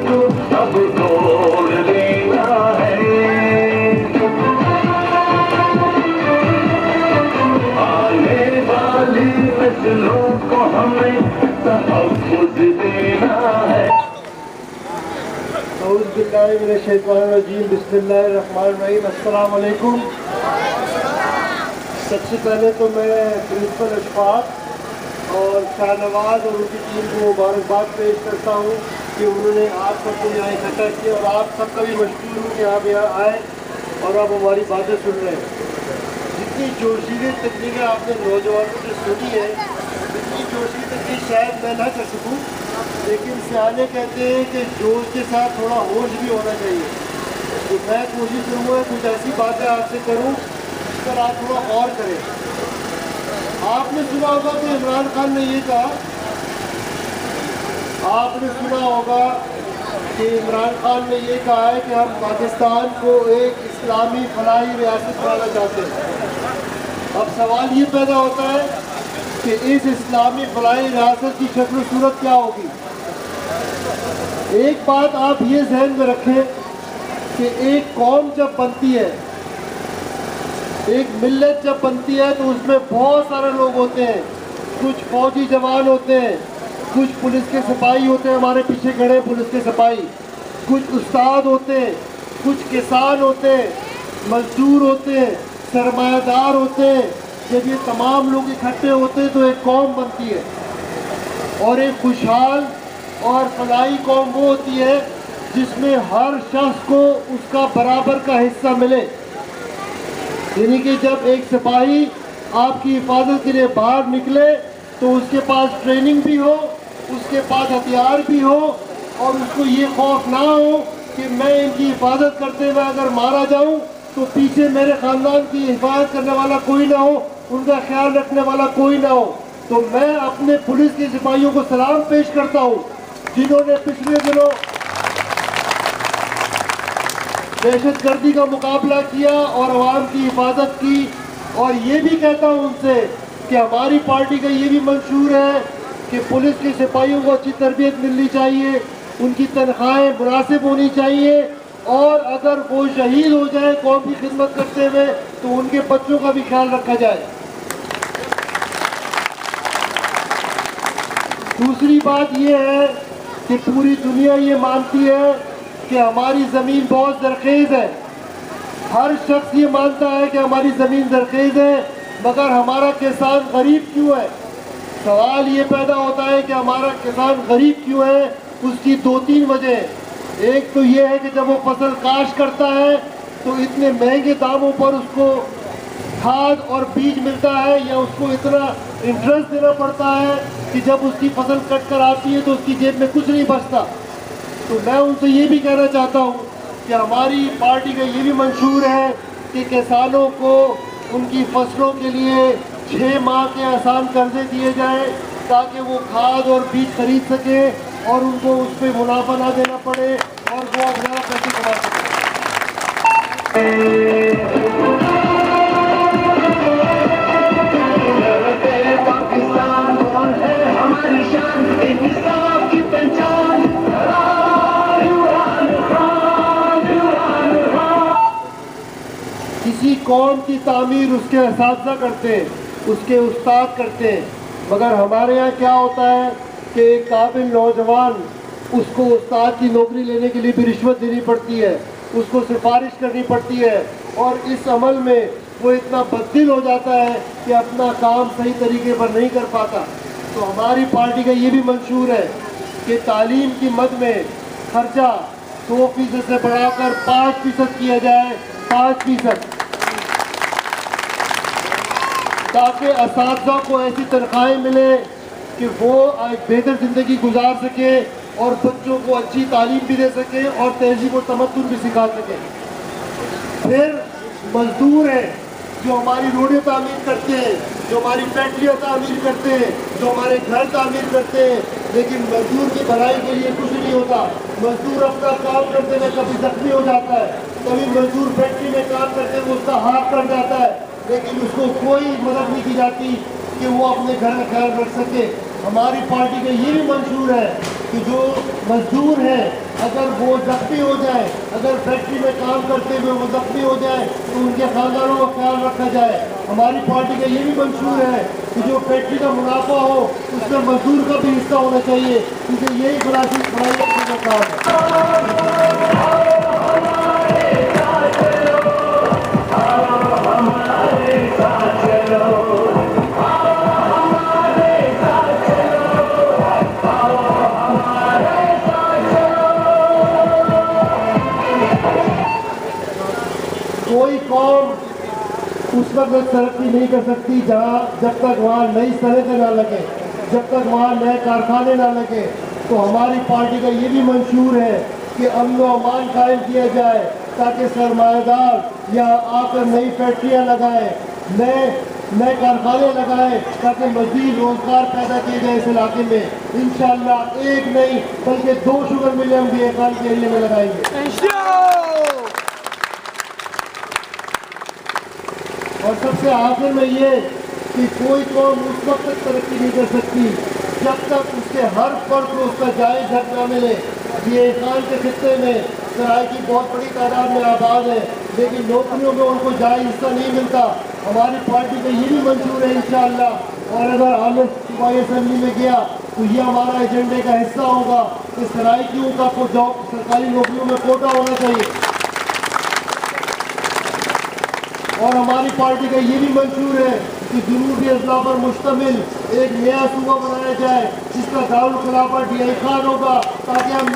को अब तोड़ देना है। आने वाली नस्लों को हमें तहफ़्फ़ुज़ देना है। बिस्मिल्लाहिर्रहमानिर्रहीम। अस्सलाम वालेकुम। सबसे पहले तो मैं प्रिंसिपल अशफाक और शाहनवाज और उनकी टीम को मुबारकबाद पेश करता हूँ कि उन्होंने आप सबको यहाँ इकट्ठा किया और आप सबका भी मशहूर हूँ कि आप यहाँ आए और आप हमारी बातें सुन रहे हैं। जितनी जोशीली तकनीकें आपने नौजवानों से सुनी है, इतनी जोशीली तकनीक शायद मैं ना कर सकूँ, लेकिन सियाने कहते हैं कि जोश के साथ थोड़ा होश भी होना चाहिए। तो मैं कोशिश करूँगा कुछ ऐसी बातें आपसे करूँ जिस पर आप थोड़ा गौर करें। आपने सुना होगा कि इमरान खान ने ये कहा, आपने सुना होगा कि इमरान खान ने ये कहा है कि हम पाकिस्तान को एक इस्लामी फलाही रियासत बनाना चाहते हैं। अब सवाल ये पैदा होता है कि इस इस्लामी फलाही रियासत की शक्ल सूरत क्या होगी। एक बात आप ये जहन में रखें कि एक कौम जब बनती है, एक मिल्लत जब बनती है, तो उसमें बहुत सारे लोग होते हैं। कुछ फौजी जवान होते हैं, कुछ पुलिस के सिपाही होते हैं, हमारे पीछे खड़े पुलिस के सिपाही, कुछ उस्ताद होते हैं, कुछ किसान होते हैं, मजदूर होते हैं, सरमायादार होते हैं। जब ये तमाम लोग इकट्ठे होते हैं तो एक कौम बनती है। और एक खुशहाल और फलाही कौम वो होती है जिसमें हर शख्स को उसका बराबर का हिस्सा मिले। यानी कि जब एक सिपाही आपकी हिफाजत के लिए बाहर निकले तो उसके पास ट्रेनिंग भी हो, उसके पास हथियार भी हो और उसको ये खौफ ना हो कि मैं इनकी हिफाजत करते हुए अगर मारा जाऊं तो पीछे मेरे ख़ानदान की हिफाजत करने वाला कोई ना हो, उनका ख्याल रखने वाला कोई ना हो। तो मैं अपने पुलिस के सिपाहियों को सलाम पेश करता हूँ जिन्होंने पिछले दिनों दहशतगर्दी का मुकाबला किया और अवाम की हिफाजत की। और ये भी कहता हूँ उनसे कि हमारी पार्टी का ये भी मंशूर है कि पुलिस के सिपाहियों को अच्छी तरबियत मिलनी चाहिए, उनकी तनख्वाहें मुनासिब होनी चाहिए और अगर वो शहीद हो जाए कौम की खिदमत करते हुए तो उनके बच्चों का भी ख्याल रखा जाए। दूसरी बात ये है कि पूरी दुनिया ये मानती है कि हमारी ज़मीन बहुत ज़रख़ेज़ है। हर शख्स ये मानता है कि हमारी ज़मीन ज़रख़ेज़ है, मगर हमारा किसान गरीब क्यों है। सवाल ये पैदा होता है कि हमारा किसान गरीब क्यों है। उसकी दो तीन वजह। एक तो ये है कि जब वो फसल काश करता है तो इतने महंगे दामों पर उसको खाद और बीज मिलता है या उसको इतना इंटरेस्ट देना पड़ता है कि जब उसकी फसल कट कर आती है तो उसकी जेब में कुछ नहीं बचता। तो मैं उनसे ये भी कहना चाहता हूँ कि हमारी पार्टी का ये भी मंशूर है कि किसानों को उनकी फसलों के लिए 6 माह के आसान कर्जे दिए जाएं ताकि वो खाद और बीज खरीद सकें और उनको उस पर मुनाफा ना देना पड़े और वो ज़्यादा पैसे कमा सकें। किसी कौम की तामीर उसके असातिज़ा करते हैं, उसके उस्ताद करते हैं, मगर हमारे यहाँ क्या होता है कि एक काबिल नौजवान उसको उस्ताद की नौकरी लेने के लिए भी रिश्वत देनी पड़ती है, उसको सिफारिश करनी पड़ती है और इस अमल में वो इतना बददिल हो जाता है कि अपना काम सही तरीके पर नहीं कर पाता। तो हमारी पार्टी का ये भी मंशूर है कि तालीम की मद में खर्चा 2% से बढ़ाकर 5% किया जाए, 5%, ताकि असातिज़ा को ऐसी तनख्वाहें मिले कि वो एक बेहतर ज़िंदगी गुजार सके और बच्चों को अच्छी तालीम भी दे सके और तहज़ीब और तमद्दुन भी सिखा सके। फिर मज़दूर हैं जो हमारी रोडें तामीर करते हैं, जो हमारी फैक्ट्रियाँ तामीर करते हैं, जो हमारे घर तामीर करते हैं, लेकिन मज़दूर की भलाई के लिए कुछ नहीं होता। मज़दूर अपना काम करते हुए कभी जख्मी हो जाता है, कभी मज़दूर फैक्ट्री में काम करते हुए उसका हाथ कट जाता है, लेकिन उसको कोई मदद नहीं की जाती कि वो अपने घर का ख्याल रख सके। हमारी पार्टी का ये भी मंशूर है कि जो मज़दूर हैं अगर वो जख्मी हो जाए, अगर फैक्ट्री में काम करते हुए वो जख्मी हो जाए तो उनके खानदानों का ख्याल रखा जाए। हमारी पार्टी का ये भी मंशूर है कि जो फैक्ट्री का मुनाफा हो उसमें मजदूर का भी हिस्सा होना चाहिए, क्योंकि यही बड़ी का काम है। कोई कौम उस वक्त तरक्की नहीं कर सकती जहाँ जब तक वहाँ नई सनतें ना लगे, जब तक वहाँ नए कारखाने ना लगे। तो हमारी पार्टी का ये भी मंशूर है कि अमन व अमान कायम किया जाए ताकि सरमाएदार यहाँ आकर नई फैक्ट्रियाँ लगाएं, नए कारखाने लगाएं, ताकि मज़ीद रोजगार पैदा किए जाए इस इलाके में। इंशाअल्लाह एक नहीं बल्कि 2 शुगर मिलें हम बीएकान के एरिया में लगाएंगे। और सबसे आखिर में ये कि कोई कौम उस वक्त तक तरक्की नहीं कर सकती जब तक उसके हर फर्द को उसका जायज़ हक न मिले। ये खान के खित्ते में सराय की बहुत बड़ी तादाद में आबाद है, लेकिन नौकरियों में उनको जायज़ हिस्सा नहीं मिलता। हमारी पार्टी का ये भी मंशूर है इंशाअल्लाह, और अगर आने सूबाई असम्बली में गया तो ये हमारा एजेंडे का हिस्सा होगा कि सराइकियों का जॉब सरकारी नौकरियों में कोटा होना चाहिए। और हमारी पार्टी का ये भी मंशूर है कि जनूबी अजला पर मुश्तमिल एक नया सूबा बनाया जाए जिसका दारुल खिलाफत DI खान होगा, ताकि हम